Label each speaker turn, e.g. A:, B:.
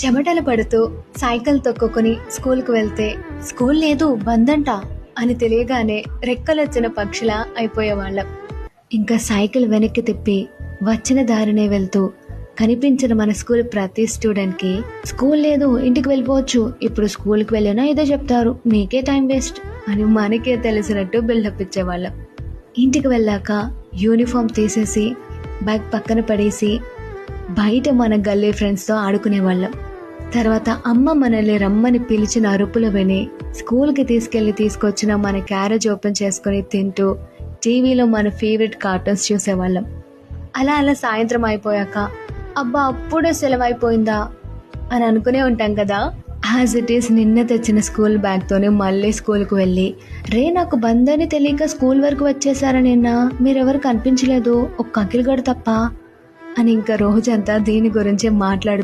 A: చెమటలు పడుతూ సైకిల్ తొక్కుని స్కూల్కి వెళ్తే స్కూల్ లేదు బంద్ అంట అని తెలియగానే రెక్కలొచ్చిన పక్షులా అయిపోయేవాళ్ళం. ఇంకా సైకిల్ వెనక్కి తిప్పి వచ్చిన దారినే వెళ్తూ కనిపించిన మన స్కూల్ ప్రతి స్టూడెంట్కి స్కూల్ లేదు ఇంటికి వెళ్ళిపోవచ్చు, ఇప్పుడు స్కూల్కి వెళ్ళినా ఇదే చెప్తారు, మీకే టైం వేస్ట్ అని మనకే తెలిసినట్టు బిల్డప్ ఇచ్చేవాళ్ళం. ఇంటికి వెళ్ళాక యూనిఫామ్ తీసేసి బ్యాగ్ పక్కన పడేసి బయట మన గల్లీ ఫ్రెండ్స్తో ఆడుకునేవాళ్ళం. తర్వాత అమ్మ మనల్ని రమ్మని పిలిచిన అరుపులు విని స్కూల్కి తీసుకొచ్చిన మన క్యారేజ్ ఓపెన్ చేసుకొని తింటూ టీవీలో మన ఫేవరెట్ కార్టూన్స్ చూసేవాళ్ళం. అలా సాయంత్రం అయిపోయాక అబ్బా అప్పుడే సెలవు అయిపోయిందా అని అనుకునే ఉంటాం కదా. యాజ్ ఇట్ ఈస్ నిన్న తెచ్చిన స్కూల్ బ్యాగ్తోనే మళ్ళీ స్కూల్కి వెళ్ళి రే నాకు బంద్ అని తెలియక స్కూల్ వరకు వచ్చేసారా నిన్న, మీరెవరు కనిపించలేదు ఒక్క అఖిల్ గడు తప్ప అని ఇంకా రోజంతా దీని గురించే మాట్లాడుతూ